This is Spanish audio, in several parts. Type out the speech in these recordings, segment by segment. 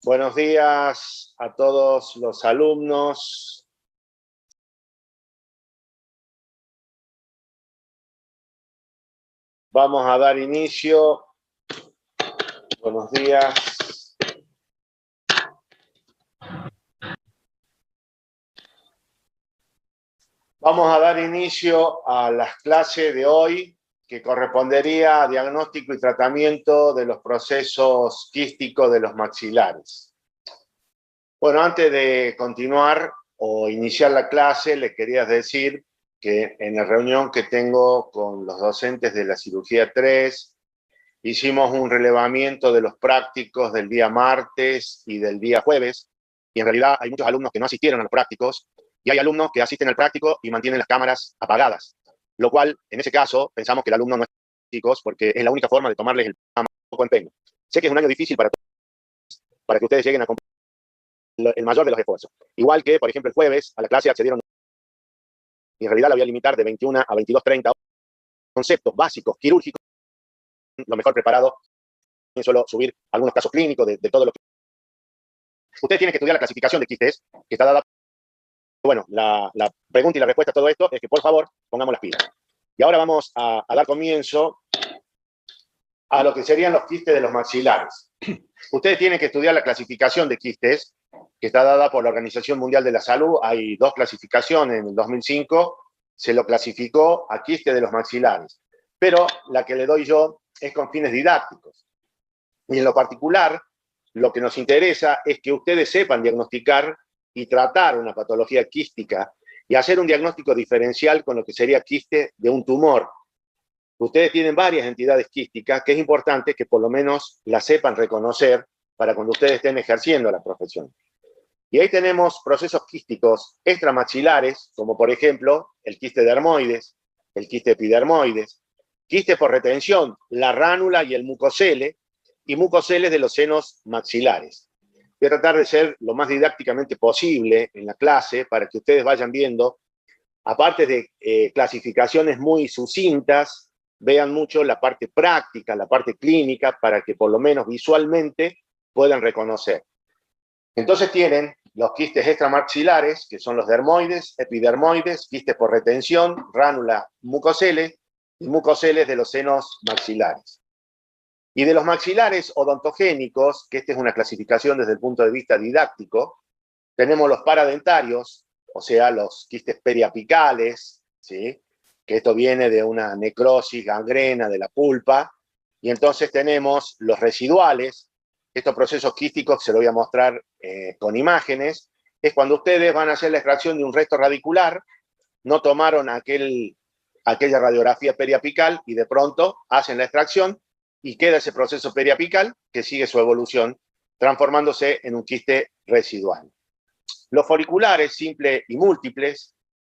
Buenos días a todos los alumnos. Vamos a dar inicio. Buenos días. Vamos a dar inicio a las clases de hoy, que correspondería a diagnóstico y tratamiento de los procesos quísticos de los maxilares. Bueno, antes de continuar o iniciar la clase, les quería decir que en la reunión que tengo con los docentes de la cirugía 3, hicimos un relevamiento de los prácticos del día martes y del día jueves, y en realidad hay muchos alumnos que no asistieron a los prácticos, y hay alumnos que asisten al práctico y mantienen las cámaras apagadas, lo cual, en ese caso, pensamos que el alumno no es chicos, porque es la única forma de tomarles el poco empeño. Sé que es un año difícil para que ustedes lleguen a cumplir el mayor de los esfuerzos. Igual que, por ejemplo, el jueves a la clase accedieron, y en realidad la voy a limitar de 21 a 22:30, conceptos básicos, quirúrgicos, lo mejor preparado, solo subir algunos casos clínicos de todo lo que... Ustedes tienen que estudiar la clasificación de quistes, que está dada... Bueno, la pregunta y la respuesta a todo esto es que, por favor, pongamos las pilas. Y ahora vamos a dar comienzo a lo que serían los quistes de los maxilares. Ustedes tienen que estudiar la clasificación de quistes, que está dada por la Organización Mundial de la Salud. Hay dos clasificaciones. En el 2005 se lo clasificó a quiste de los maxilares. Pero la que le doy yo es con fines didácticos. Y en lo particular, lo que nos interesa es que ustedes sepan diagnosticar y tratar una patología quística y hacer un diagnóstico diferencial con lo que sería quiste de un tumor. Ustedes tienen varias entidades quísticas que es importante que por lo menos las sepan reconocer para cuando ustedes estén ejerciendo la profesión. Y ahí tenemos procesos quísticos extramaxilares, como por ejemplo el quiste dermoides, el quiste epidermoides, quiste por retención, la ránula y el mucocele, y mucoceles de los senos maxilares. Voy a tratar de ser lo más didácticamente posible en la clase para que ustedes vayan viendo, aparte de clasificaciones muy sucintas, vean mucho la parte práctica, la parte clínica, para que por lo menos visualmente puedan reconocer. Entonces tienen los quistes extramaxilares, que son los dermoides, epidermoides, quistes por retención, ránula, mucoceles, y mucoceles de los senos maxilares. Y de los maxilares odontogénicos, que esta es una clasificación desde el punto de vista didáctico, tenemos los paradentarios, o sea, los quistes periapicales, ¿sí? Que esto viene de una necrosis, gangrena de la pulpa, y entonces tenemos los residuales. Estos procesos quísticos se los voy a mostrar con imágenes. Es cuando ustedes van a hacer la extracción de un resto radicular, no tomaron aquella radiografía periapical y de pronto hacen la extracción y queda ese proceso periapical que sigue su evolución, transformándose en un quiste residual. Los foriculares simples y múltiples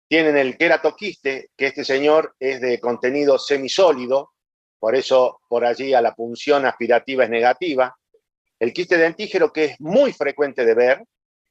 tienen el queratoquiste, que este señor es de contenido semisólido, por eso por allí a la punción aspirativa es negativa. El quiste dentígero, que es muy frecuente de ver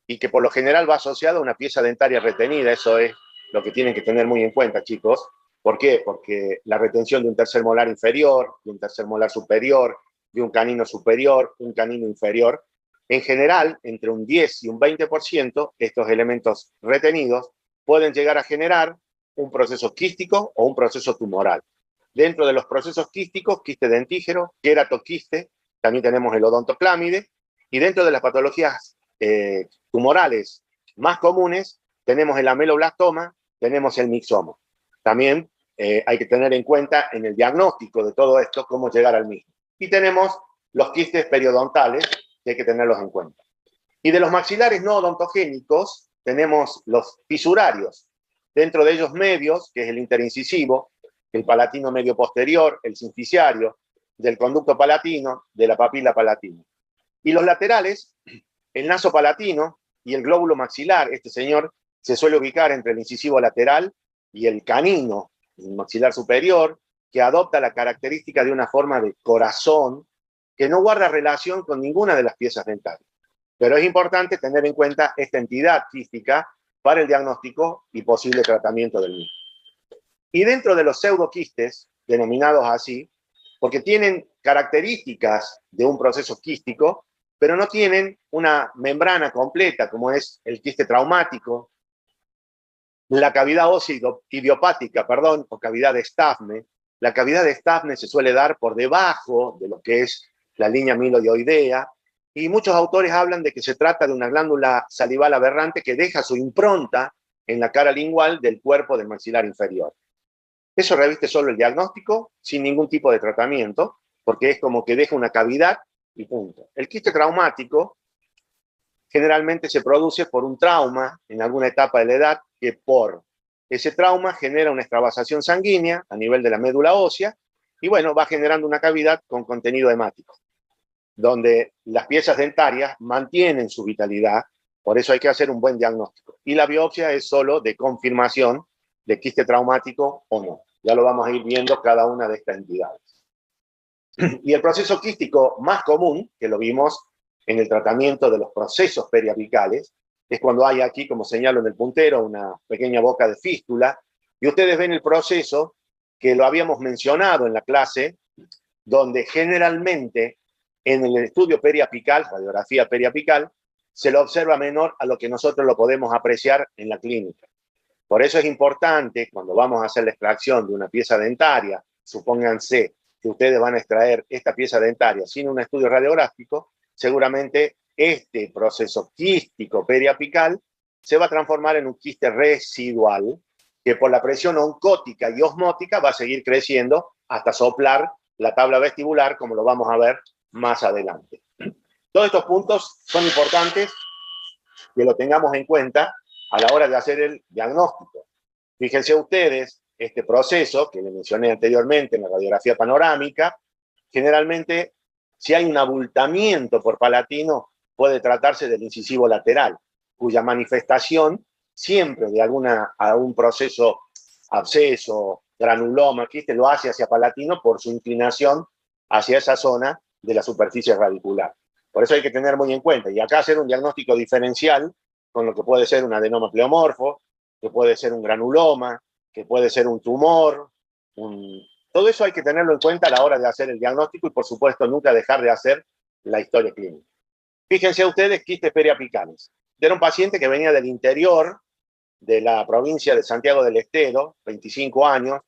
y que por lo general va asociado a una pieza dentaria retenida. Eso es lo que tienen que tener muy en cuenta, chicos. ¿Por qué? Porque la retención de un tercer molar inferior, de un tercer molar superior, de un canino superior, un canino inferior, en general, entre un 10 y un 20%, estos elementos retenidos pueden llegar a generar un proceso quístico o un proceso tumoral. Dentro de los procesos quísticos, quiste dentígero, queratoquiste, también tenemos el odontoclámide, y dentro de las patologías tumorales más comunes, tenemos el ameloblastoma, tenemos el mixoma. También hay que tener en cuenta en el diagnóstico de todo esto cómo llegar al mismo. Y tenemos los quistes periodontales, que hay que tenerlos en cuenta. Y de los maxilares no odontogénicos, tenemos los fisurarios. Dentro de ellos medios, que es el interincisivo, el palatino medio posterior, el sincisario, del conducto palatino, de la papila palatina. Y los laterales, el naso palatino y el glóbulo maxilar. Este señor se suele ubicar entre el incisivo lateral y el canino, el maxilar superior, que adopta la característica de una forma de corazón que no guarda relación con ninguna de las piezas dentarias. Pero es importante tener en cuenta esta entidad quística para el diagnóstico y posible tratamiento del mismo. Y dentro de los pseudoquistes, denominados así, porque tienen características de un proceso quístico, pero no tienen una membrana completa, como es el quiste traumático, la cavidad ósea idiopática, perdón, o cavidad de Staffne. La cavidad de Staffne se suele dar por debajo de lo que es la línea milodioidea, y muchos autores hablan de que se trata de una glándula salival aberrante que deja su impronta en la cara lingual del cuerpo del maxilar inferior. Eso reviste solo el diagnóstico, sin ningún tipo de tratamiento, porque es como que deja una cavidad y punto. El quiste traumático generalmente se produce por un trauma en alguna etapa de la edad, que por ese trauma genera una extravasación sanguínea a nivel de la médula ósea, y bueno, va generando una cavidad con contenido hemático, donde las piezas dentarias mantienen su vitalidad. Por eso hay que hacer un buen diagnóstico. Y la biopsia es solo de confirmación de quiste traumático o no. Ya lo vamos a ir viendo cada una de estas entidades. Y el proceso quístico más común, que lo vimos en el tratamiento de los procesos periapicales, es cuando hay aquí, como señalo en el puntero, una pequeña boca de fístula, y ustedes ven el proceso que lo habíamos mencionado en la clase, donde generalmente en el estudio periapical, radiografía periapical, se lo observa menor a lo que nosotros lo podemos apreciar en la clínica. Por eso es importante, cuando vamos a hacer la extracción de una pieza dentaria, supónganse que ustedes van a extraer esta pieza dentaria sin un estudio radiográfico, seguramente este proceso quístico periapical se va a transformar en un quiste residual que por la presión oncótica y osmótica va a seguir creciendo hasta soplar la tabla vestibular, como lo vamos a ver más adelante. Todos estos puntos son importantes que lo tengamos en cuenta a la hora de hacer el diagnóstico. Fíjense ustedes, este proceso que les mencioné anteriormente en la radiografía panorámica, generalmente, si hay un abultamiento por palatino, puede tratarse del incisivo lateral, cuya manifestación siempre de algún proceso absceso, granuloma, quiste, lo hace hacia palatino por su inclinación hacia esa zona de la superficie radicular. Por eso hay que tener muy en cuenta. Y acá hacer un diagnóstico diferencial con lo que puede ser un adenoma pleomorfo, que puede ser un granuloma, que puede ser un tumor. Todo eso hay que tenerlo en cuenta a la hora de hacer el diagnóstico y, por supuesto, nunca dejar de hacer la historia clínica. Fíjense ustedes, quistes periapicales. Era un paciente que venía del interior de la provincia de Santiago del Estero, 25 años,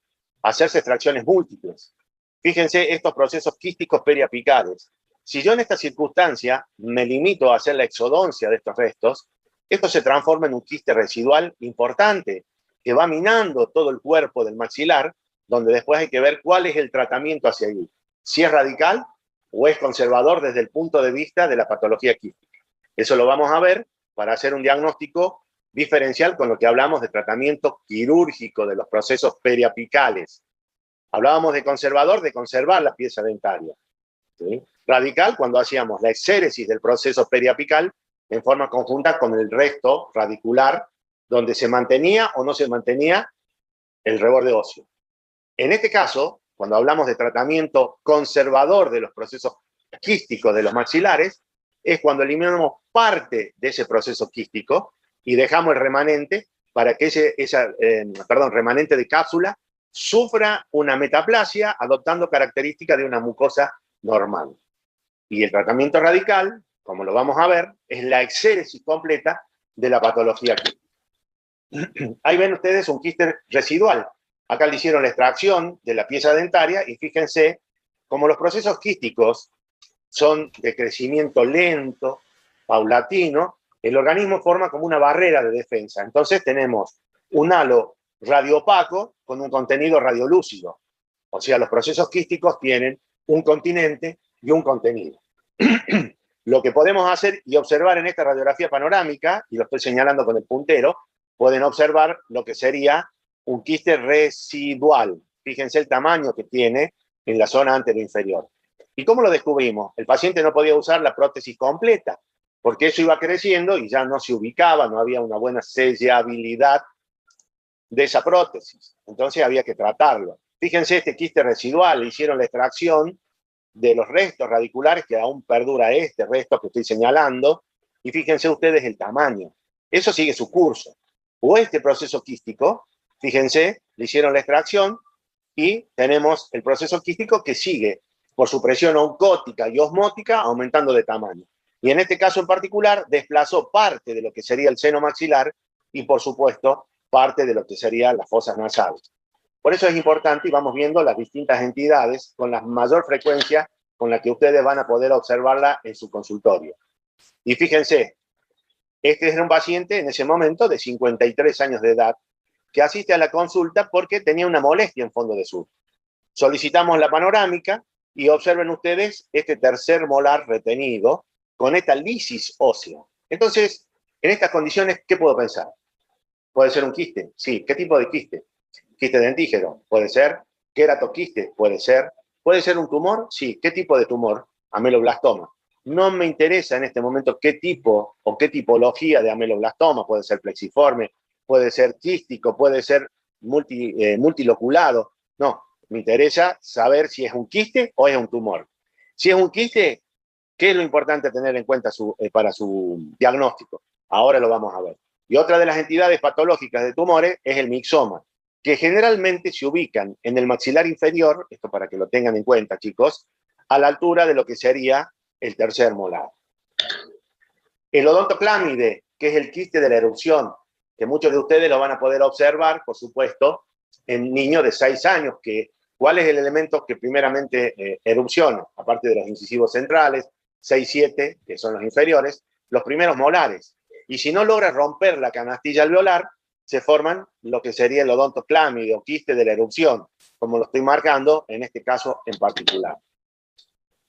a hacerse extracciones múltiples. Fíjense estos procesos quísticos periapicales. Si yo en esta circunstancia me limito a hacer la exodoncia de estos restos, esto se transforma en un quiste residual importante que va minando todo el cuerpo del maxilar, donde después hay que ver cuál es el tratamiento hacia allí. Si es radical o es conservador desde el punto de vista de la patología quística. Eso lo vamos a ver para hacer un diagnóstico diferencial con lo que hablamos de tratamiento quirúrgico de los procesos periapicales. Hablábamos de conservador, de conservar la pieza dentaria. ¿Sí? Radical, cuando hacíamos la exéresis del proceso periapical en forma conjunta con el resto radicular, donde se mantenía o no se mantenía el reborde óseo. En este caso, cuando hablamos de tratamiento conservador de los procesos quísticos de los maxilares, es cuando eliminamos parte de ese proceso quístico y dejamos el remanente para que remanente de cápsula sufra una metaplasia adoptando características de una mucosa normal. Y el tratamiento radical, como lo vamos a ver, es la exéresis completa de la patología quística. Ahí ven ustedes un quiste residual. Acá le hicieron la extracción de la pieza dentaria y fíjense como los procesos quísticos son de crecimiento lento, paulatino, el organismo forma como una barrera de defensa. Entonces tenemos un halo radioopaco con un contenido radiolúcido. O sea, los procesos quísticos tienen un continente y un contenido. Lo que podemos hacer y observar en esta radiografía panorámica, y lo estoy señalando con el puntero, pueden observar lo que sería un quiste residual. Fíjense el tamaño que tiene en la zona anteroinferior. ¿Y cómo lo descubrimos? El paciente no podía usar la prótesis completa, porque eso iba creciendo y ya no se ubicaba, no había una buena sellabilidad de esa prótesis. Entonces había que tratarlo. Fíjense este quiste residual, le hicieron la extracción de los restos radiculares, que aún perdura este resto que estoy señalando, y fíjense ustedes el tamaño. Eso sigue su curso. O este proceso quístico, fíjense, le hicieron la extracción y tenemos el proceso quístico que sigue por su presión oncótica y osmótica aumentando de tamaño. Y en este caso en particular, desplazó parte de lo que sería el seno maxilar y, por supuesto, parte de lo que serían las fosas nasales. Por eso es importante y vamos viendo las distintas entidades con la mayor frecuencia con la que ustedes van a poder observarla en su consultorio. Y fíjense, este era un paciente en ese momento de 53 años de edad que asiste a la consulta porque tenía una molestia en fondo de surco. Solicitamos la panorámica y observen ustedes este tercer molar retenido con esta lisis ósea. Entonces, en estas condiciones, ¿qué puedo pensar? ¿Puede ser un quiste? Sí. ¿Qué tipo de quiste? Quiste dentígeno, puede ser. Queratoquiste, puede ser. ¿Puede ser un tumor? Sí. ¿Qué tipo de tumor? Ameloblastoma. No me interesa en este momento qué tipo o qué tipología de ameloblastoma. Puede ser plexiforme, puede ser quístico, puede ser multiloculado. No, me interesa saber si es un quiste o es un tumor. Si es un quiste, ¿qué es lo importante tener en cuenta para su diagnóstico? Ahora lo vamos a ver. Y otra de las entidades patológicas de tumores es el mixoma, que generalmente se ubican en el maxilar inferior, esto para que lo tengan en cuenta, chicos, a la altura de lo que sería el tercer molar. El odontoclámide, que es el quiste de la erupción, que muchos de ustedes lo van a poder observar, por supuesto, en niños de 6 años, ¿cuál es el elemento que primeramente erupciona? Aparte de los incisivos centrales, 6, 7, que son los inferiores, los primeros molares. Y si no logra romper la canastilla alveolar, se forman lo que sería el odontoclámide o quiste de la erupción, como lo estoy marcando en este caso en particular.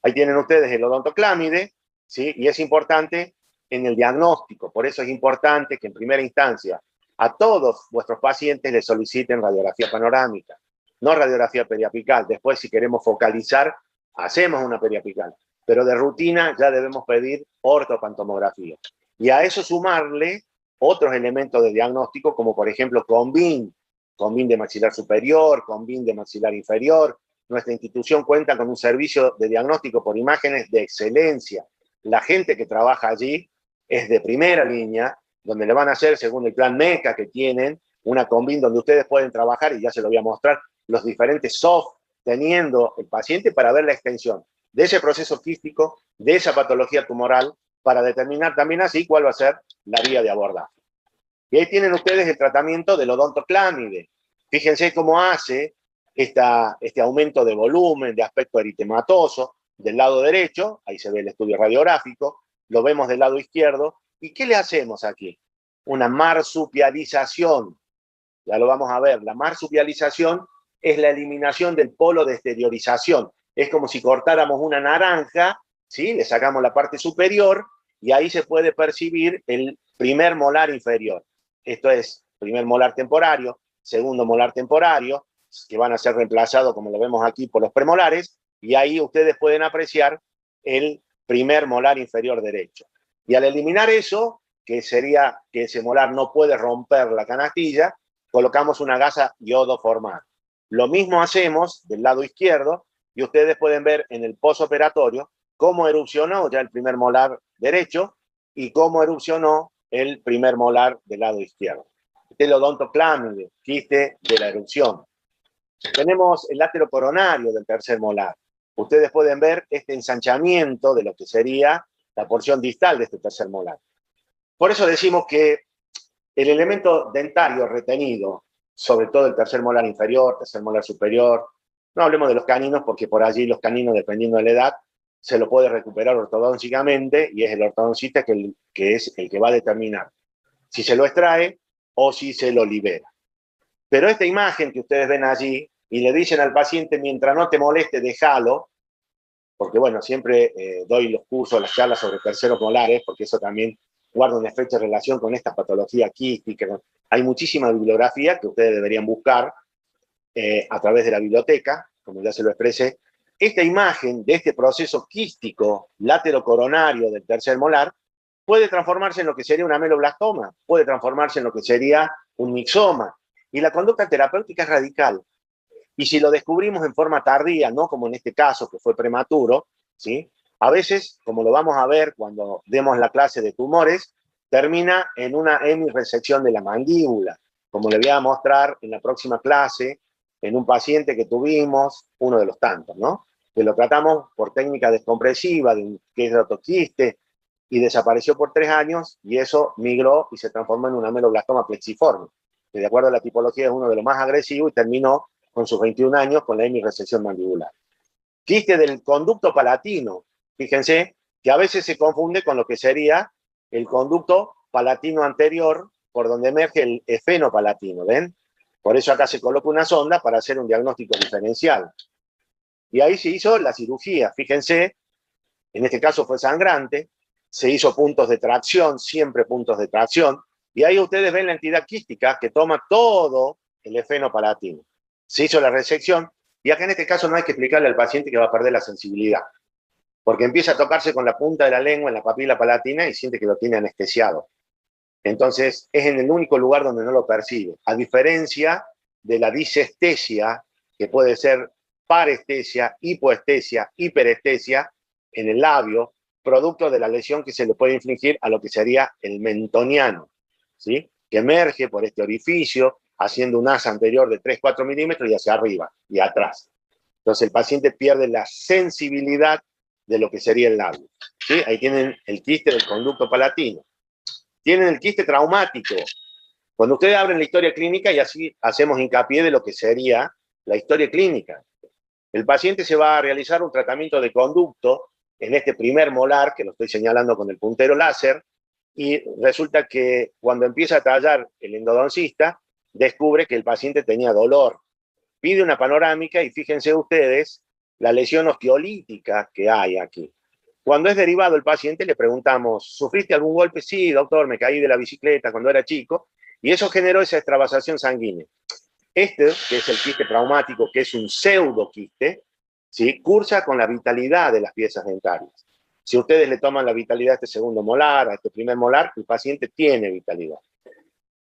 Ahí tienen ustedes el odontoclámide, ¿sí? Y es importante en el diagnóstico. Por eso es importante que en primera instancia a todos vuestros pacientes les soliciten radiografía panorámica, no radiografía periapical. Después, si queremos focalizar, hacemos una periapical. Pero de rutina ya debemos pedir ortopantomografía. Y a eso sumarle otros elementos de diagnóstico, como por ejemplo CONVIN de maxilar superior, CONVIN de maxilar inferior. Nuestra institución cuenta con un servicio de diagnóstico por imágenes de excelencia. La gente que trabaja allí es de primera línea, donde le van a hacer, según el plan MECA que tienen, una CONVIN donde ustedes pueden trabajar, y ya se lo voy a mostrar, los diferentes soft teniendo el paciente para ver la extensión de ese proceso quístico, de esa patología tumoral, para determinar también así cuál va a ser la vía de abordaje. Y ahí tienen ustedes el tratamiento del odontoclámide. Fíjense cómo hace este aumento de volumen, de aspecto eritematoso, del lado derecho, ahí se ve el estudio radiográfico, lo vemos del lado izquierdo. ¿Y qué le hacemos aquí? Una marsupialización. Ya lo vamos a ver. La marsupialización es la eliminación del polo de exteriorización. Es como si cortáramos una naranja, ¿sí? Le sacamos la parte superior y ahí se puede percibir el primer molar inferior. Esto es primer molar temporario, segundo molar temporario, que van a ser reemplazados, como lo vemos aquí, por los premolares, y ahí ustedes pueden apreciar el primer molar inferior derecho. Y al eliminar eso, que sería que ese molar no puede romper la canastilla, colocamos una gasa iodoformada. Lo mismo hacemos del lado izquierdo, y ustedes pueden ver en el posoperatorio cómo erupcionó ya el primer molar derecho y cómo erupcionó el primer molar del lado izquierdo. Este es el odontoclámide, quiste de la erupción. Tenemos el látero coronario del tercer molar. Ustedes pueden ver este ensanchamiento de lo que sería la porción distal de este tercer molar. Por eso decimos que el elemento dentario retenido, sobre todo el tercer molar inferior, tercer molar superior, no hablemos de los caninos porque por allí los caninos, dependiendo de la edad, se lo puede recuperar ortodoncísticamente y es el ortodoncista que es el que va a determinar si se lo extrae o si se lo libera. Pero esta imagen que ustedes ven allí y le dicen al paciente, mientras no te moleste, déjalo, porque bueno, siempre doy los cursos, las charlas sobre terceros molares, porque eso también guarda una estrecha relación con esta patología quística. Hay muchísima bibliografía que ustedes deberían buscar a través de la biblioteca, como ya se lo expresé. Esta imagen de este proceso quístico laterocoronario del tercer molar puede transformarse en lo que sería un ameloblastoma, puede transformarse en lo que sería un mixoma. Y la conducta terapéutica es radical. Y si lo descubrimos en forma tardía, no como en este caso, que fue prematuro, ¿sí? A veces, como lo vamos a ver cuando demos la clase de tumores, termina en una hemiresección de la mandíbula, como le voy a mostrar en la próxima clase, en un paciente que tuvimos, uno de los tantos, ¿no? Que lo tratamos por técnica descompresiva, de un quiste, y desapareció por 3 años, y eso migró y se transformó en un ameloblastoma plexiforme, que de acuerdo a la tipología es uno de los más agresivos y terminó con sus 21 años con la hemiresección mandibular. Quiste del conducto palatino, fíjense que a veces se confunde con lo que sería el conducto palatino anterior, por donde emerge el efenopalatino, ¿ven? Por eso acá se coloca una sonda para hacer un diagnóstico diferencial. Y ahí se hizo la cirugía, fíjense, en este caso fue sangrante, se hizo puntos de tracción, siempre puntos de tracción, y ahí ustedes ven la entidad quística que toma todo el efenopalatino. Se hizo la resección, y acá en este caso no hay que explicarle al paciente que va a perder la sensibilidad, porque empieza a tocarse con la punta de la lengua en la papila palatina y siente que lo tiene anestesiado. Entonces, es en el único lugar donde no lo percibe, a diferencia de la disestesia, que puede ser parestesia, hipoestesia, hiperestesia, en el labio, producto de la lesión que se le puede infligir a lo que sería el mentoniano, ¿sí? Que emerge por este orificio, haciendo un asa anterior de 3-4 milímetros y hacia arriba y atrás. Entonces el paciente pierde la sensibilidad de lo que sería el labio, ¿sí? Ahí tienen el quiste del conducto palatino. Tienen el quiste traumático. Cuando ustedes abren la historia clínica, y así hacemos hincapié de lo que sería la historia clínica. El paciente se va a realizar un tratamiento de conducto en este primer molar, que lo estoy señalando con el puntero láser, y resulta que cuando empieza a tallar el endodoncista, descubre que el paciente tenía dolor. Pide una panorámica y fíjense ustedes la lesión osteolítica que hay aquí. Cuando es derivado el paciente, le preguntamos, ¿sufriste algún golpe? Sí, doctor, me caí de la bicicleta cuando era chico, y eso generó esa extravasación sanguínea. Este, que es el quiste traumático, que es un pseudoquiste, ¿sí? Cursa con la vitalidad de las piezas dentarias. Si ustedes le toman la vitalidad a este segundo molar, a este primer molar, el paciente tiene vitalidad.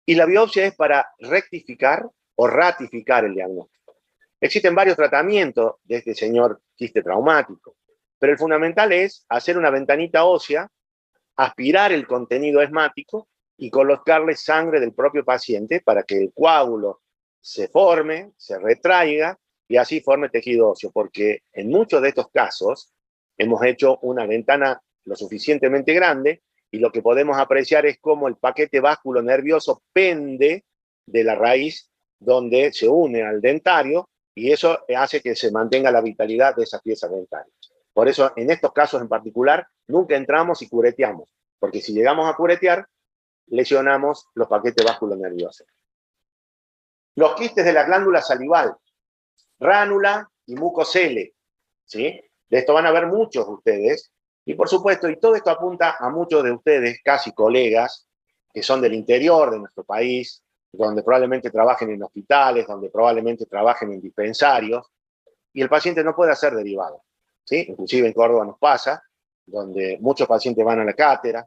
Y la biopsia es para rectificar o ratificar el diagnóstico. Existen varios tratamientos de este señor quiste traumático, pero el fundamental es hacer una ventanita ósea, aspirar el contenido esmático y colocarle sangre del propio paciente para que el coágulo se forme, se retraiga y así forme tejido óseo, porque en muchos de estos casos hemos hecho una ventana lo suficientemente grande y lo que podemos apreciar es cómo el paquete básculo nervioso pende de la raíz donde se une al dentario y eso hace que se mantenga la vitalidad de esas piezas dentarias. Por eso, en estos casos en particular, nunca entramos y cureteamos, porque si llegamos a curetear, lesionamos los paquetes básculo-nerviosos. Los quistes de la glándula salival, ránula y mucocele, ¿sí? De esto van a ver muchos de ustedes, y por supuesto, y todo esto apunta a muchos de ustedes, casi colegas, que son del interior de nuestro país, donde probablemente trabajen en hospitales, donde probablemente trabajen en dispensarios, y el paciente no puede ser derivado, ¿sí? Inclusive en Córdoba nos pasa, donde muchos pacientes van a la cátedra.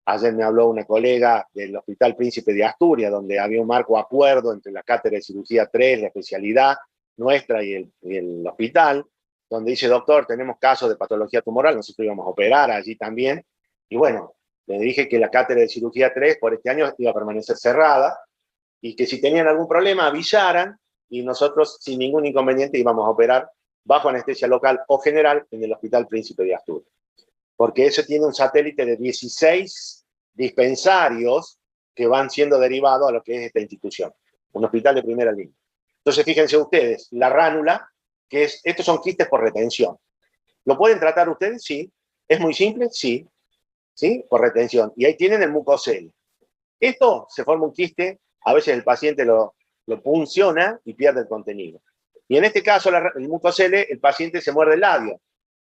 Ayer me habló una colega del Hospital Príncipe de Asturias, donde había un marco acuerdo entre la cátedra de cirugía 3, la especialidad nuestra y el hospital, donde dice, doctor, tenemos casos de patología tumoral, nosotros íbamos a operar allí también. Y bueno, le dije que la cátedra de cirugía 3 por este año iba a permanecer cerrada y que si tenían algún problema avisaran y nosotros sin ningún inconveniente íbamos a operar bajo anestesia local o general en el Hospital Príncipe de Asturias. Porque eso tiene un satélite de 16 dispensarios que van siendo derivados a lo que es esta institución, un hospital de primera línea. Entonces, fíjense ustedes, la ránula, que es, estos son quistes por retención. ¿Lo pueden tratar ustedes? Sí. ¿Es muy simple? Sí. ¿Sí? Por retención. Y ahí tienen el mucocele. Esto se forma un quiste, a veces el paciente lo punciona y pierde el contenido. Y en este caso, el mucocele, el paciente se muerde el labio,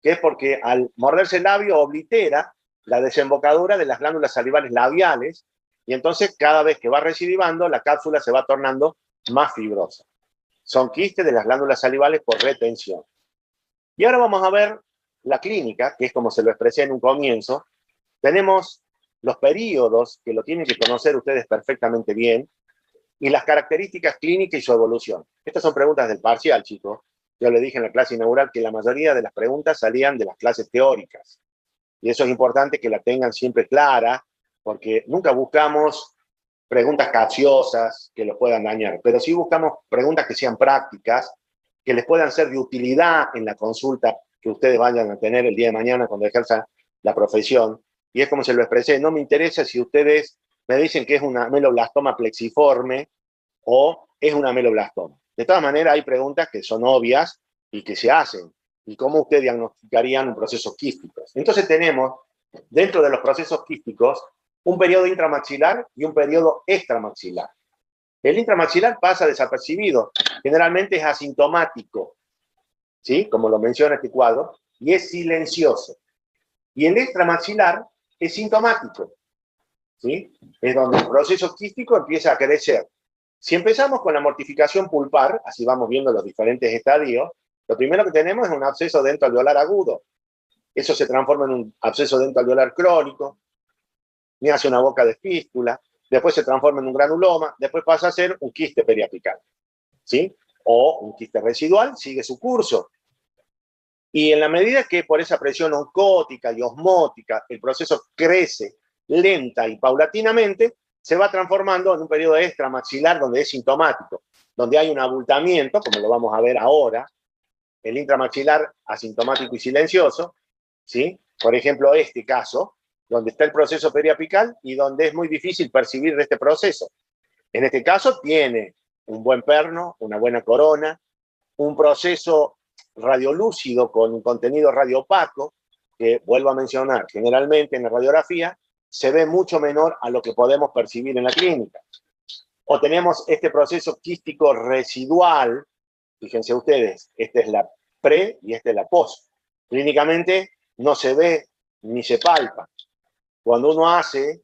que es porque al morderse el labio oblitera la desembocadura de las glándulas salivales labiales, y entonces cada vez que va recidivando, la cápsula se va tornando más fibrosa. Son quistes de las glándulas salivales por retención. Y ahora vamos a ver la clínica, que es como se lo expresé en un comienzo. Tenemos los periodos, que lo tienen que conocer ustedes perfectamente bien, y las características clínicas y su evolución. Estas son preguntas del parcial, chicos. Yo le dije en la clase inaugural que la mayoría de las preguntas salían de las clases teóricas. Y eso es importante que la tengan siempre clara, porque nunca buscamos preguntas capciosas que los puedan dañar, pero sí buscamos preguntas que sean prácticas, que les puedan ser de utilidad en la consulta que ustedes vayan a tener el día de mañana cuando ejerzan la profesión. y es como se lo expresé, no me interesa si ustedes me dicen que es una ameloblastoma plexiforme o es una ameloblastoma. De todas maneras, hay preguntas que son obvias y que se hacen. ¿Y cómo ustedes diagnosticarían un proceso quístico? Entonces tenemos, dentro de los procesos quísticos, un periodo intramaxilar y un periodo extramaxilar. El intramaxilar pasa desapercibido, generalmente es asintomático, ¿sí? Como lo menciona este cuadro, y es silencioso. Y el extramaxilar es sintomático, ¿sí? Es donde el proceso quístico empieza a crecer. Si empezamos con la mortificación pulpar, así vamos viendo los diferentes estadios, lo primero que tenemos es un absceso dentoalveolar agudo. Eso se transforma en un absceso dentoalveolar crónico, y hace una boca de fístula, después se transforma en un granuloma, después pasa a ser un quiste periapical, ¿sí? O un quiste residual, sigue su curso. Y en la medida que por esa presión oncótica y osmótica el proceso crece lenta y paulatinamente, se va transformando en un periodo extramaxilar donde es sintomático, donde hay un abultamiento, como lo vamos a ver ahora, el intramaxilar asintomático y silencioso, ¿sí? Por ejemplo, este caso, donde está el proceso periapical y donde es muy difícil percibir de este proceso. En este caso tiene un buen perno, una buena corona, un proceso radiolúcido con un contenido radiopaco, que vuelvo a mencionar, generalmente en la radiografía se ve mucho menor a lo que podemos percibir en la clínica. O tenemos este proceso quístico residual, fíjense ustedes, esta es la pre y esta es la post. Clínicamente no se ve ni se palpa. Cuando uno hace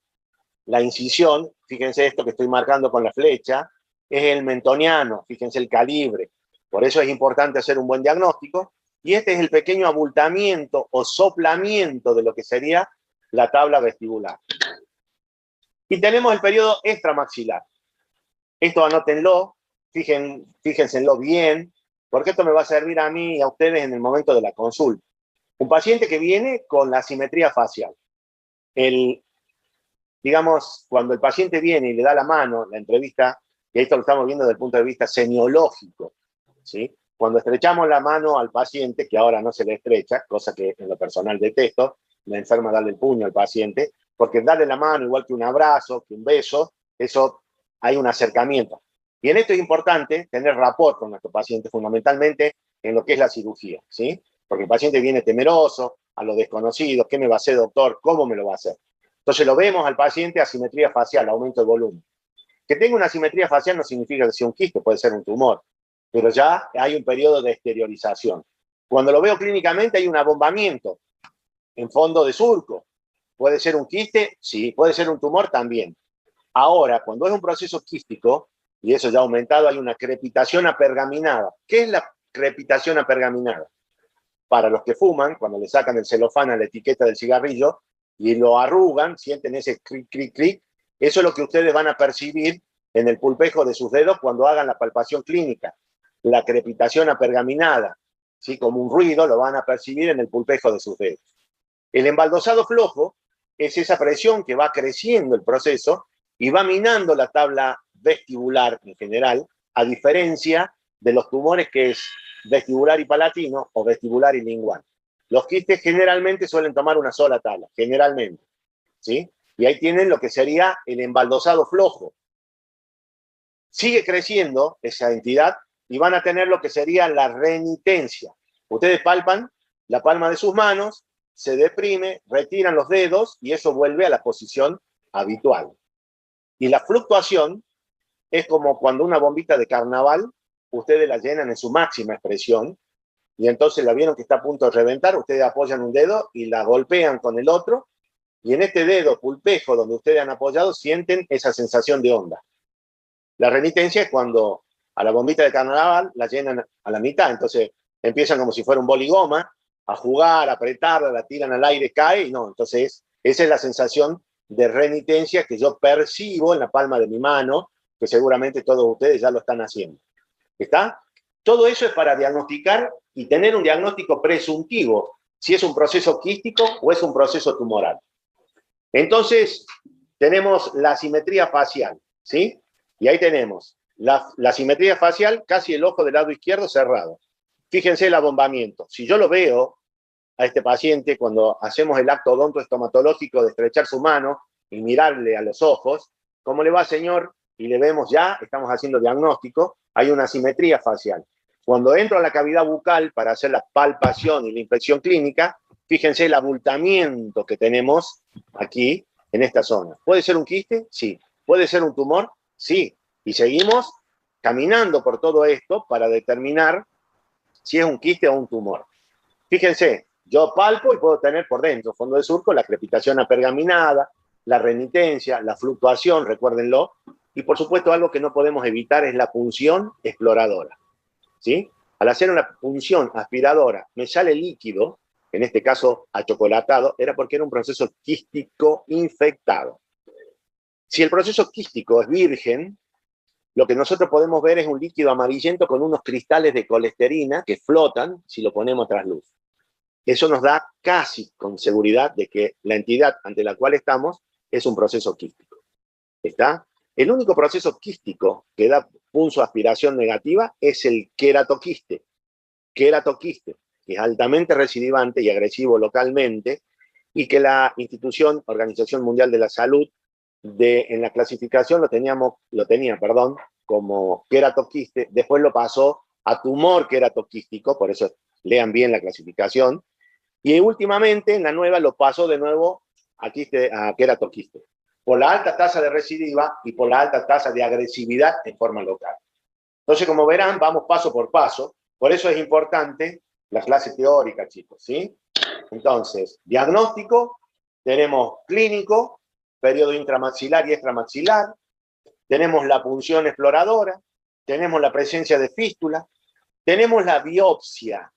la incisión, fíjense esto que estoy marcando con la flecha, es el mentoniano, fíjense el calibre. Por eso es importante hacer un buen diagnóstico. Y este es el pequeño abultamiento o soplamiento de lo que sería la tabla vestibular. Y tenemos el periodo extramaxilar. Esto anótenlo, fíjenselo bien, porque esto me va a servir a mí y a ustedes en el momento de la consulta. Un paciente que viene con la asimetría facial. Digamos, cuando el paciente viene y le da la mano, la entrevista, y esto lo estamos viendo desde el punto de vista semiológico, ¿sí? Cuando estrechamos la mano al paciente, que ahora no se le estrecha, cosa que en lo personal detesto, me enferma darle el puño al paciente, porque darle la mano, igual que un abrazo, que un beso, eso hay un acercamiento. Y en esto es importante tener rapport con nuestro paciente, fundamentalmente en lo que es la cirugía, ¿sí? Porque el paciente viene temeroso, a lo desconocido, ¿qué me va a hacer, doctor? ¿Cómo me lo va a hacer? Entonces lo vemos al paciente asimetría facial, aumento de volumen. Que tenga una asimetría facial no significa que sea un quiste, puede ser un tumor, pero ya hay un periodo de exteriorización. Cuando lo veo clínicamente hay un abombamiento en fondo de surco. ¿Puede ser un quiste? Sí. ¿Puede ser un tumor? También. Ahora, cuando es un proceso quístico, y eso ya ha aumentado, hay una crepitación apergaminada. ¿Qué es la crepitación apergaminada? Para los que fuman, cuando le sacan el celofán a la etiqueta del cigarrillo y lo arrugan, sienten ese cric, cric, cric. Eso es lo que ustedes van a percibir en el pulpejo de sus dedos cuando hagan la palpación clínica. La crepitación apergaminada, ¿sí? Como un ruido, lo van a percibir en el pulpejo de sus dedos. El embaldosado flojo es esa presión que va creciendo el proceso y va minando la tabla vestibular en general, a diferencia de los tumores que es vestibular y palatino o vestibular y lingual. Los quistes generalmente suelen tomar una sola tabla, generalmente, ¿sí? Y ahí tienen lo que sería el embaldosado flojo. Sigue creciendo esa entidad y van a tener lo que sería la renitencia. Ustedes palpan la palma de sus manos, se deprime, retiran los dedos y eso vuelve a la posición habitual. Y la fluctuación es como cuando una bombita de carnaval, ustedes la llenan en su máxima expresión y entonces la vieron que está a punto de reventar, ustedes apoyan un dedo y la golpean con el otro y en este dedo pulpejo donde ustedes han apoyado sienten esa sensación de onda. La renitencia es cuando a la bombita de carnaval la llenan a la mitad, entonces empiezan como si fuera un boligoma a jugar, a apretarla, la tiran al aire, cae y no, entonces esa es la sensación de renitencia que yo percibo en la palma de mi mano, que seguramente todos ustedes ya lo están haciendo. ¿Está? Todo eso es para diagnosticar y tener un diagnóstico presuntivo, si es un proceso quístico o es un proceso tumoral. Entonces, tenemos la simetría facial, ¿sí? Y ahí tenemos la simetría facial, casi el ojo del lado izquierdo cerrado. Fíjense el abombamiento. Si yo lo veo a este paciente cuando hacemos el acto odontoestomatológico de estrechar su mano y mirarle a los ojos, ¿cómo le va, señor? Y le vemos ya, estamos haciendo diagnóstico, hay una asimetría facial. Cuando entro a la cavidad bucal para hacer la palpación y la inspección clínica, fíjense el abultamiento que tenemos aquí en esta zona. ¿Puede ser un quiste? Sí. ¿Puede ser un tumor? Sí. Y seguimos caminando por todo esto para determinar si es un quiste o un tumor. Fíjense, yo palpo y puedo tener por dentro, fondo de surco, la crepitación apergaminada, la renitencia, la fluctuación, recuérdenlo, y por supuesto algo que no podemos evitar es la punción exploradora. ¿Sí? Al hacer una punción aspiradora me sale líquido, en este caso achocolatado, era porque era un proceso quístico infectado. Si el proceso quístico es virgen, lo que nosotros podemos ver es un líquido amarillento con unos cristales de colesterina que flotan si lo ponemos tras luz. Eso nos da casi con seguridad de que la entidad ante la cual estamos es un proceso quístico. ¿Está? El único proceso quístico que da punzoaspiración negativa es el queratoquiste. Queratoquiste, que es altamente recidivante y agresivo localmente, y que la institución Organización Mundial de la Salud en la clasificación lo tenía como queratoquiste, después lo pasó a tumor queratoquístico, por eso lean bien la clasificación, y últimamente en la nueva lo pasó de nuevo a queratoquiste, por la alta tasa de recidiva y por la alta tasa de agresividad en forma local. Entonces, como verán, vamos paso por paso, por eso es importante la clase teórica, chicos, ¿sí? Entonces, diagnóstico, tenemos clínico, periodo intramaxilar y extramaxilar, tenemos la punción exploradora, tenemos la presencia de fístula, tenemos la biopsia.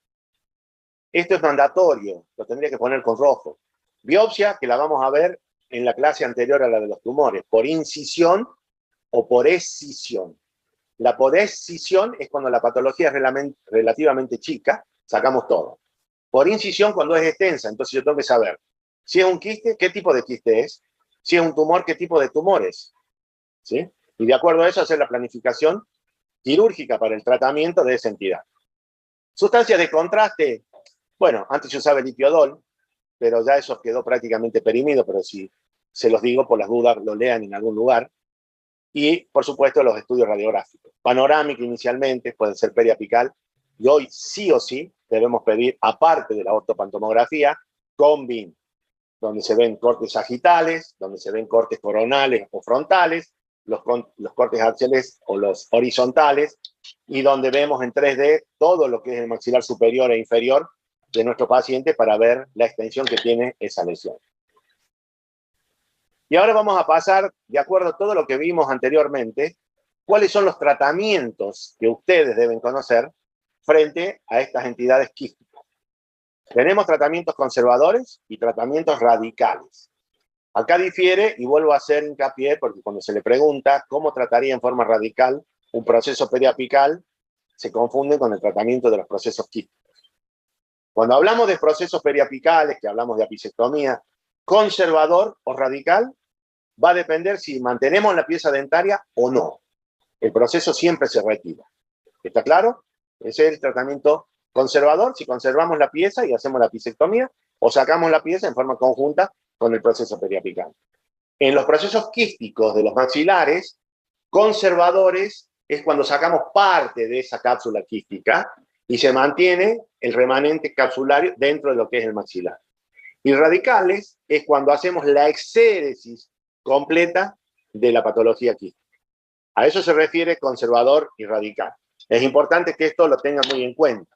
Esto es mandatorio, lo tendría que poner con rojo. Biopsia, que la vamos a ver en la clase anterior a la de los tumores, por incisión o por escisión. La por escisión es cuando la patología es relativamente chica, sacamos todo. Por incisión cuando es extensa, entonces yo tengo que saber si es un quiste, qué tipo de quiste es, si es un tumor, qué tipo de tumor es. ¿Sí? Y de acuerdo a eso hacer la planificación quirúrgica para el tratamiento de esa entidad. Sustancias de contraste, bueno, antes se usaba el lipiodol, pero ya eso quedó prácticamente perimido, pero si se los digo por las dudas, lo lean en algún lugar. Y, por supuesto, los estudios radiográficos. Panorámica inicialmente, puede ser periapical, y hoy sí o sí debemos pedir, aparte de la ortopantomografía, con BIM, donde se ven cortes sagitales, donde se ven cortes coronales o frontales, los cortes axiales o los horizontales, y donde vemos en 3D todo lo que es el maxilar superior e inferior de nuestro paciente para ver la extensión que tiene esa lesión. Y ahora vamos a pasar, de acuerdo a todo lo que vimos anteriormente, cuáles son los tratamientos que ustedes deben conocer frente a estas entidades quísticas. Tenemos tratamientos conservadores y tratamientos radicales. Acá difiere, y vuelvo a hacer hincapié, porque cuando se le pregunta cómo trataría en forma radical un proceso periapical, se confunde con el tratamiento de los procesos quísticos. Cuando hablamos de procesos periapicales, que hablamos de apicectomía, conservador o radical, va a depender si mantenemos la pieza dentaria o no. El proceso siempre se retira. ¿Está claro? Ese es el tratamiento conservador, si conservamos la pieza y hacemos la apicectomía, o sacamos la pieza en forma conjunta con el proceso periapical. En los procesos quísticos de los maxilares, conservadores es cuando sacamos parte de esa cápsula quística y se mantiene el remanente capsulario dentro de lo que es el maxilar. Y radicales es cuando hacemos la exéresis completa de la patología quística. A eso se refiere conservador y radical. Es importante que esto lo tengan muy en cuenta.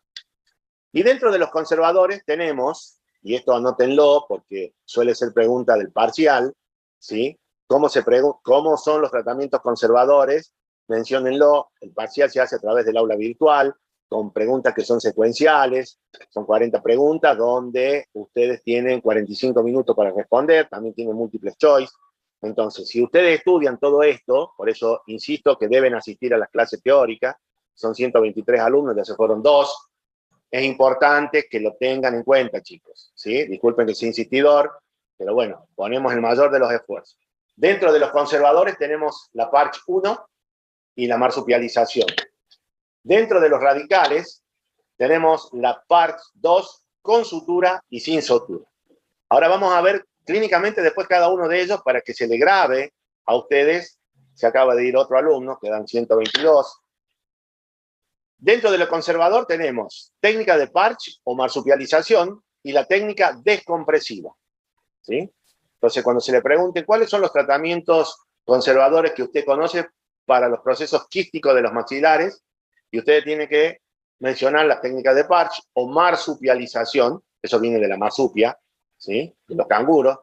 Y dentro de los conservadores tenemos, y esto anótenlo porque suele ser pregunta del parcial, ¿sí? ¿Cómo son los tratamientos conservadores? Menciónenlo, el parcial se hace a través del aula virtual, con preguntas que son secuenciales, son 40 preguntas donde ustedes tienen 45 minutos para responder, también tienen múltiples choice. Entonces, si ustedes estudian todo esto, por eso insisto que deben asistir a las clases teóricas, son 123 alumnos, ya se fueron 2, es importante que lo tengan en cuenta, chicos, ¿sí? Disculpen que sea insistidor, pero bueno, ponemos el mayor de los esfuerzos. Dentro de los conservadores tenemos la PARCH 1 y la marsupialización. Dentro de los radicales tenemos la PARCH 2 con sutura y sin sutura. Ahora vamos a ver clínicamente después cada uno de ellos para que se le grabe a ustedes. Se acaba de ir otro alumno, quedan 122. Dentro de lo conservador tenemos técnica de parch o marsupialización y la técnica descompresiva, ¿sí? Entonces, cuando se le pregunte cuáles son los tratamientos conservadores que usted conoce para los procesos quísticos de los maxilares, y usted tiene que mencionar la técnica de parch o marsupialización, eso viene de la marsupia, ¿sí? De los canguros,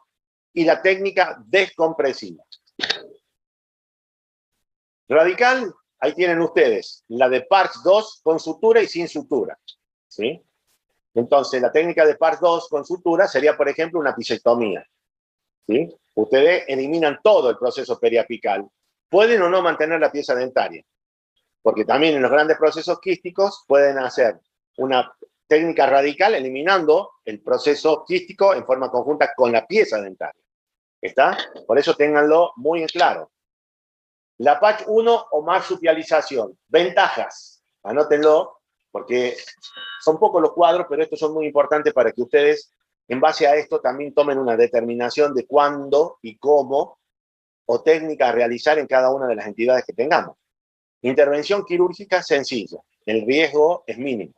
y la técnica descompresiva. Radical, ahí tienen ustedes la de Parch 2 con sutura y sin sutura, ¿sí? Entonces, la técnica de Parch 2 con sutura sería, por ejemplo, una pisectomía, ¿sí? Ustedes eliminan todo el proceso periapical. Pueden o no mantener la pieza dentaria, porque también en los grandes procesos quísticos pueden hacer una técnica radical eliminando el proceso quístico en forma conjunta con la pieza dentaria. ¿Está? Por eso ténganlo muy en claro. La Patch 1 o marsupialización. Ventajas. Anótenlo, porque son pocos los cuadros, pero estos son muy importantes para que ustedes, en base a esto, también tomen una determinación de cuándo y cómo o técnica a realizar en cada una de las entidades que tengamos. Intervención quirúrgica sencilla. El riesgo es mínimo.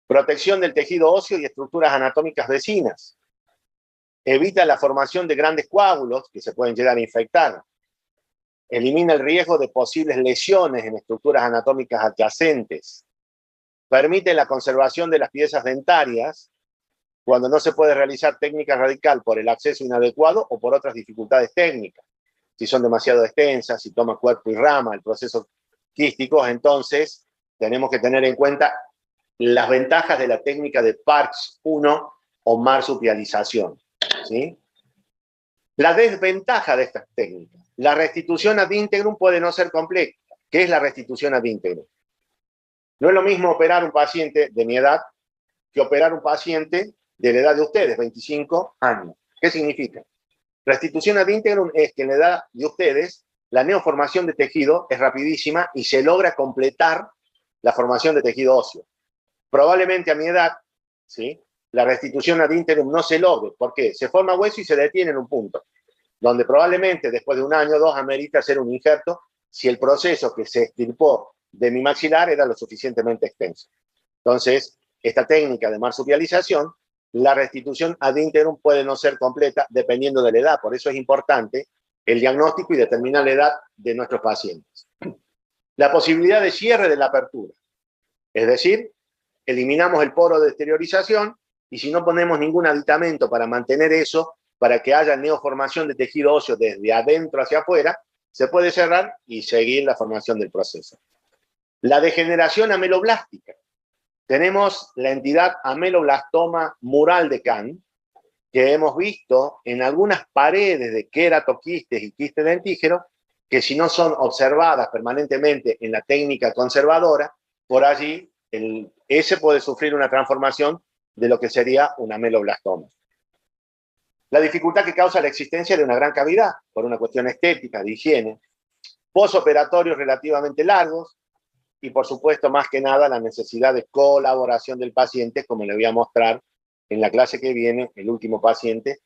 Protección del tejido óseo y estructuras anatómicas vecinas. Evita la formación de grandes coágulos que se pueden llegar a infectar. Elimina el riesgo de posibles lesiones en estructuras anatómicas adyacentes. Permite la conservación de las piezas dentarias cuando no se puede realizar técnica radical por el acceso inadecuado o por otras dificultades técnicas. Si son demasiado extensas, si toma cuerpo y rama el proceso quístico, entonces tenemos que tener en cuenta las ventajas de la técnica de Parch 1 o marsupialización, ¿sí? La desventaja de estas técnicas. La restitución ad integrum puede no ser completa. ¿Qué es la restitución ad integrum? No es lo mismo operar un paciente de mi edad que operar un paciente de la edad de ustedes, 25 años. ¿Qué significa? Restitución ad integrum es que en la edad de ustedes la neoformación de tejido es rapidísima y se logra completar la formación de tejido óseo. Probablemente a mi edad, ¿sí?, la restitución ad integrum no se logre. ¿Por qué? Se forma hueso y se detiene en un punto, donde probablemente después de un año o dos amerita hacer un injerto si el proceso que se extirpó de mi maxilar era lo suficientemente extenso. Entonces, esta técnica de marsupialización, la restitución ad integrum puede no ser completa dependiendo de la edad. Por eso es importante el diagnóstico y determinar la edad de nuestros pacientes. La posibilidad de cierre de la apertura. Es decir, eliminamos el poro de exteriorización y si no ponemos ningún aditamento para mantener eso, para que haya neoformación de tejido óseo desde adentro hacia afuera, se puede cerrar y seguir la formación del proceso. La degeneración ameloblástica. Tenemos la entidad ameloblastoma mural de Kahn, que hemos visto en algunas paredes de queratoquistes y quistes dentígeros, que si no son observadas permanentemente en la técnica conservadora, por allí ese puede sufrir una transformación de lo que sería un ameloblastoma. La dificultad que causa la existencia de una gran cavidad, por una cuestión estética, de higiene. Posoperatorios relativamente largos, y por supuesto, más que nada, la necesidad de colaboración del paciente, como le voy a mostrar en la clase que viene, el último paciente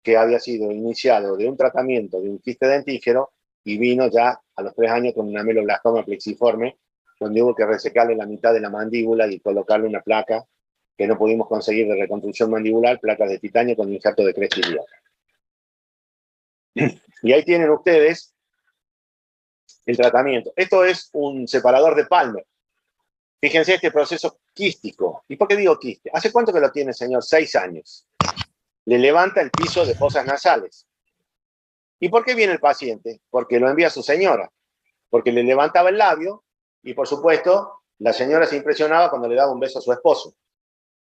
que había sido iniciado de un tratamiento de un quiste dentígero y vino ya a los 3 años con un ameloblastoma plexiforme, donde hubo que resecarle la mitad de la mandíbula y colocarle una placa que no pudimos conseguir de reconstrucción mandibular, placas de titanio con injerto de cresta ilíaca. Y ahí tienen ustedes el tratamiento. Esto es un separador de Palmer. Fíjense este proceso quístico. ¿Y por qué digo quiste? ¿Hace cuánto que lo tiene, señor? 6 años. Le levanta el piso de fosas nasales. ¿Y por qué viene el paciente? Porque lo envía su señora. Porque le levantaba el labio y, por supuesto, la señora se impresionaba cuando le daba un beso a su esposo.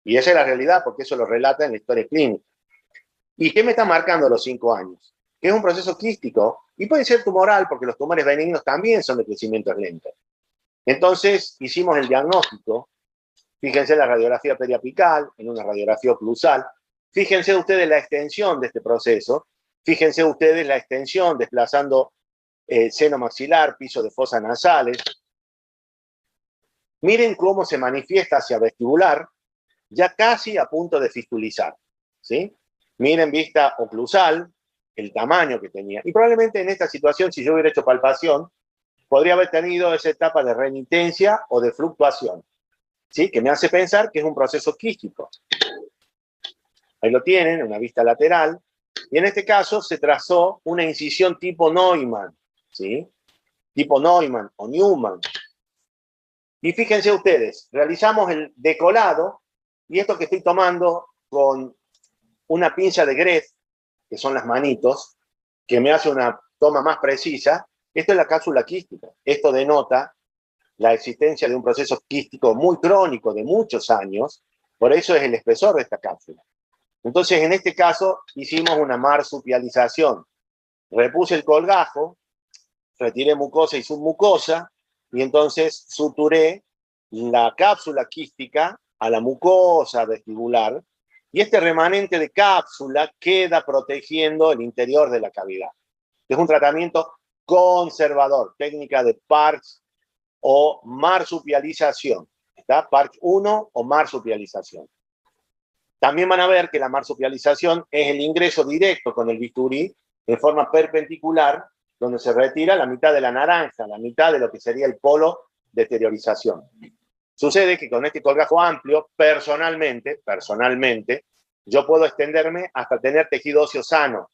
Y esa es la realidad, porque eso lo relata en la historia clínica. ¿Y qué me está marcando a los 5 años? Que es un proceso quístico y puede ser tumoral, porque los tumores benignos también son de crecimiento lento. Entonces, hicimos el diagnóstico. Fíjense la radiografía periapical, en una radiografía oclusal. Fíjense ustedes la extensión de este proceso. Fíjense ustedes la extensión desplazando seno maxilar, piso de fosas nasales. Miren cómo se manifiesta hacia vestibular ya casi a punto de fistulizar, ¿sí? Miren vista oclusal, el tamaño que tenía. Y probablemente en esta situación, si yo hubiera hecho palpación, podría haber tenido esa etapa de remitencia o de fluctuación, ¿sí? Que me hace pensar que es un proceso quístico. Ahí lo tienen, una vista lateral. Y en este caso se trazó una incisión tipo Neumann, ¿sí? Tipo Neumann o Newman. Y fíjense ustedes, realizamos el decolado, y esto que estoy tomando con una pinza de Greth, que son las manitos, que me hace una toma más precisa, esto es la cápsula quística. Esto denota la existencia de un proceso quístico muy crónico de muchos años, por eso es el espesor de esta cápsula. Entonces, en este caso, hicimos una marsupialización. Repuse el colgajo, retiré mucosa y submucosa, y entonces suturé la cápsula quística a la mucosa vestibular, y este remanente de cápsula queda protegiendo el interior de la cavidad. Es un tratamiento conservador, técnica de Parkes o marsupialización. ¿Está? Parkes 1 o marsupialización. También van a ver que la marsupialización es el ingreso directo con el bisturí en forma perpendicular, donde se retira la mitad de la naranja, la mitad de lo que sería el polo de exteriorización. Sucede que con este colgajo amplio, personalmente, yo puedo extenderme hasta tener tejido óseo sano,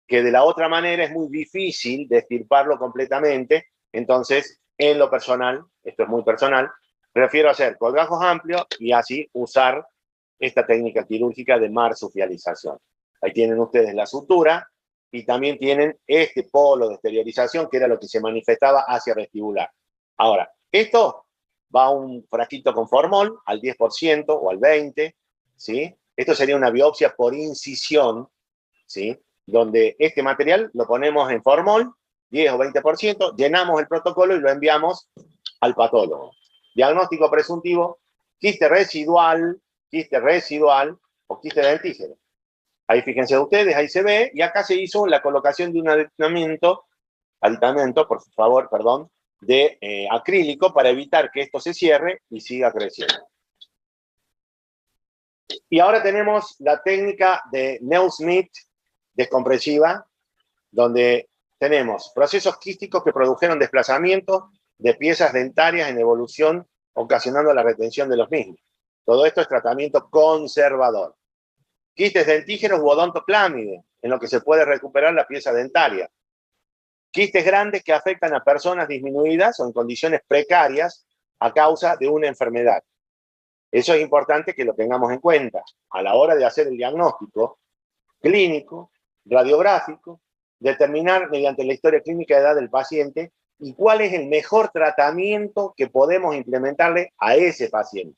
que de la otra manera es muy difícil de extirparlo completamente. Entonces, en lo personal, esto es muy personal, prefiero hacer colgajos amplios y así usar esta técnica quirúrgica de marsupialización. Ahí tienen ustedes la sutura y también tienen este polo de exteriorización, que era lo que se manifestaba hacia vestibular. Ahora, esto va a un frasquito con formol al 10% o al 20%, ¿sí? Esto sería una biopsia por incisión, ¿sí? Donde este material lo ponemos en formol, 10 o 20%, llenamos el protocolo y lo enviamos al patólogo. Diagnóstico presuntivo, quiste residual o quiste dentígeno. Ahí fíjense ustedes, ahí se ve, y acá se hizo la colocación de un aditamento, por favor, perdón, de acrílico para evitar que esto se cierre y siga creciendo. Y ahora tenemos la técnica de Neusmith descompresiva, donde tenemos procesos quísticos que produjeron desplazamiento de piezas dentarias en evolución, ocasionando la retención de los mismos. Todo esto es tratamiento conservador. Quistes dentígenos u odontoclámide, en lo que se puede recuperar la pieza dentaria. Quistes grandes que afectan a personas disminuidas o en condiciones precarias a causa de una enfermedad. Eso es importante que lo tengamos en cuenta a la hora de hacer el diagnóstico clínico, radiográfico, determinar mediante la historia clínica de edad del paciente y cuál es el mejor tratamiento que podemos implementarle a ese paciente,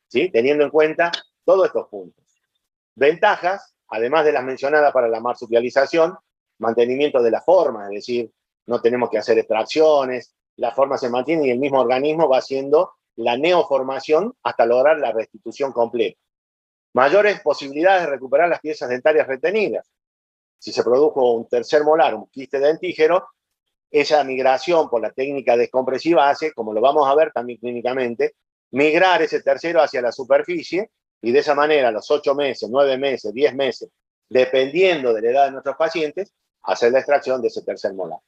¿sí? Teniendo en cuenta todos estos puntos. Ventajas, además de las mencionadas para la marsupialización, mantenimiento de la forma, es decir, no tenemos que hacer extracciones, la forma se mantiene y el mismo organismo va haciendo la neoformación hasta lograr la restitución completa. Mayores posibilidades de recuperar las piezas dentarias retenidas. Si se produjo un tercer molar, un quiste dentígeno, esa migración por la técnica descompresiva hace, como lo vamos a ver también clínicamente, migrar ese tercero hacia la superficie y de esa manera a los 8 meses, 9 meses, 10 meses, dependiendo de la edad de nuestros pacientes, hacer la extracción de ese tercer molar.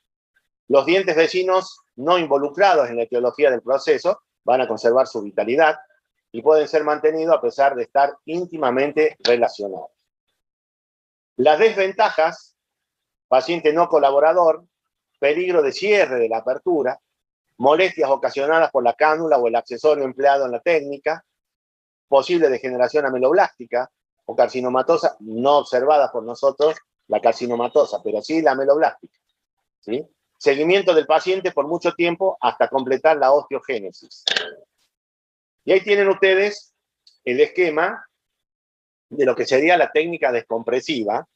Los dientes vecinos no involucrados en la etiología del proceso van a conservar su vitalidad y pueden ser mantenidos a pesar de estar íntimamente relacionados. Las desventajas: paciente no colaborador, peligro de cierre de la apertura, molestias ocasionadas por la cánula o el accesorio empleado en la técnica, posible degeneración ameloblástica o carcinomatosa, no observada por nosotros la carcinomatosa, pero sí la ameloblástica, ¿sí? Seguimiento del paciente por mucho tiempo hasta completar la osteogénesis. Y ahí tienen ustedes el esquema de lo que sería la técnica descompresiva,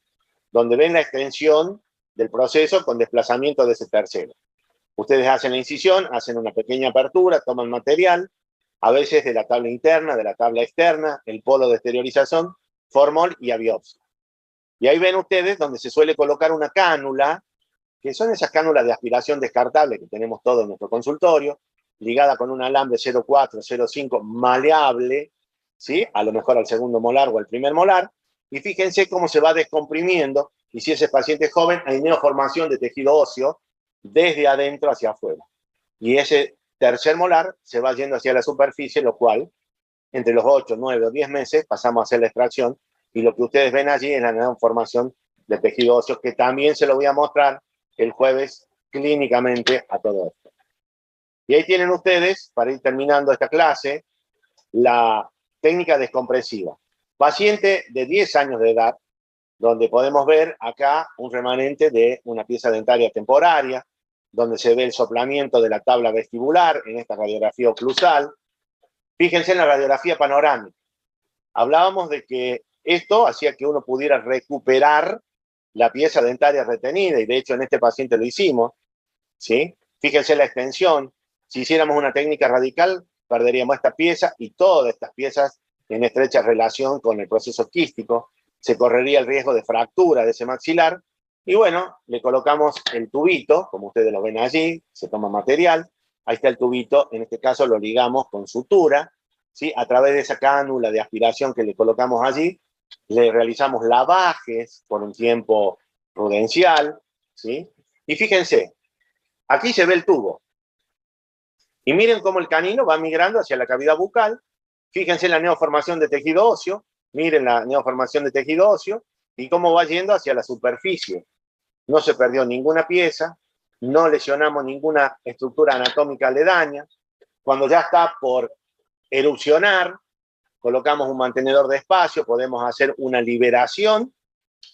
donde ven la extensión del proceso con desplazamiento de ese tercero. Ustedes hacen la incisión, hacen una pequeña apertura, toman material, a veces de la tabla interna, de la tabla externa, el polo de exteriorización, formol y a biopsia. Y ahí ven ustedes donde se suele colocar una cánula, que son esas cánulas de aspiración descartable que tenemos todos en nuestro consultorio, ligada con un alambre 0,4, 0,5 maleable, ¿sí? A lo mejor al segundo molar o al primer molar, y fíjense cómo se va descomprimiendo, y si ese paciente es joven, hay neoformación de tejido óseo desde adentro hacia afuera. Y ese tercer molar se va yendo hacia la superficie, lo cual, entre los 8, 9 o 10 meses, pasamos a hacer la extracción, y lo que ustedes ven allí es la neoformación de tejido óseo, que también se lo voy a mostrar el jueves clínicamente a todo esto. Y ahí tienen ustedes, para ir terminando esta clase, la técnica descompresiva. Paciente de 10 años de edad, donde podemos ver acá un remanente de una pieza dentaria temporaria, donde se ve el soplamiento de la tabla vestibular en esta radiografía oclusal. Fíjense en la radiografía panorámica. Hablábamos de que esto hacía que uno pudiera recuperar la pieza dentaria retenida, y de hecho en este paciente lo hicimos, ¿sí? Fíjense la extensión. Si hiciéramos una técnica radical, perderíamos esta pieza y todas estas piezas en estrecha relación con el proceso quístico. Se correría el riesgo de fractura de ese maxilar. Y bueno, le colocamos el tubito, como ustedes lo ven allí, se toma material. Ahí está el tubito, en este caso lo ligamos con sutura, ¿sí? A través de esa cánula de aspiración que le colocamos allí, le realizamos lavajes por un tiempo prudencial, ¿sí? Y fíjense, aquí se ve el tubo. Y miren cómo el canino va migrando hacia la cavidad bucal. Fíjense en la neoformación de tejido óseo. Miren la neoformación de tejido óseo y cómo va yendo hacia la superficie. No se perdió ninguna pieza, no lesionamos ninguna estructura anatómica aledaña. Cuando ya está por erupcionar, colocamos un mantenedor de espacio, podemos hacer una liberación,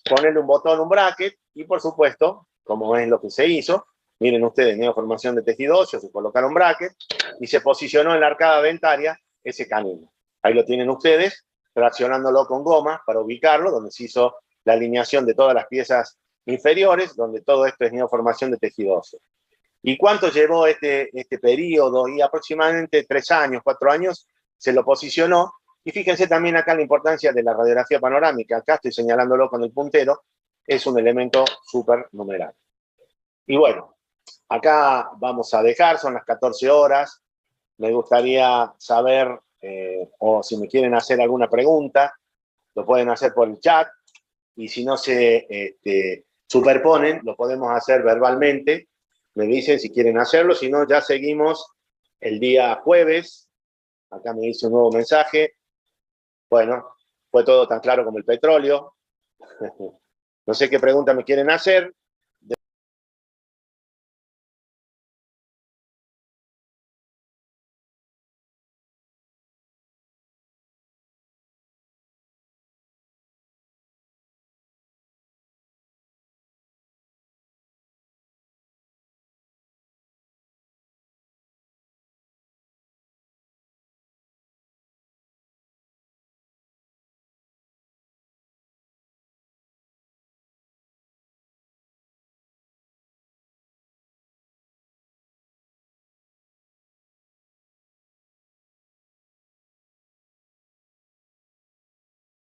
ponerle un botón, un bracket, y por supuesto, como es lo que se hizo, miren ustedes, neoformación de tejido óseo, se colocaron bracket, y se posicionó en la arcada dentaria ese canino. Ahí lo tienen ustedes, traccionándolo con goma para ubicarlo, donde se hizo la alineación de todas las piezas inferiores, donde todo esto es neoformación de tejido óseo. ¿Y cuánto llevó este periodo? Y aproximadamente 3 años, 4 años, se lo posicionó. Y fíjense también acá la importancia de la radiografía panorámica. Acá estoy señalándolo con el puntero. Es un elemento súper numeral. Y bueno, acá vamos a dejar, son las 14 horas. Me gustaría saber, o si me quieren hacer alguna pregunta, lo pueden hacer por el chat. Y si no se superponen, lo podemos hacer verbalmente. Me dicen si quieren hacerlo, si no, ya seguimos el día jueves. Acá me dice un nuevo mensaje. Bueno, fue todo tan claro como el petróleo. No sé qué pregunta me quieren hacer.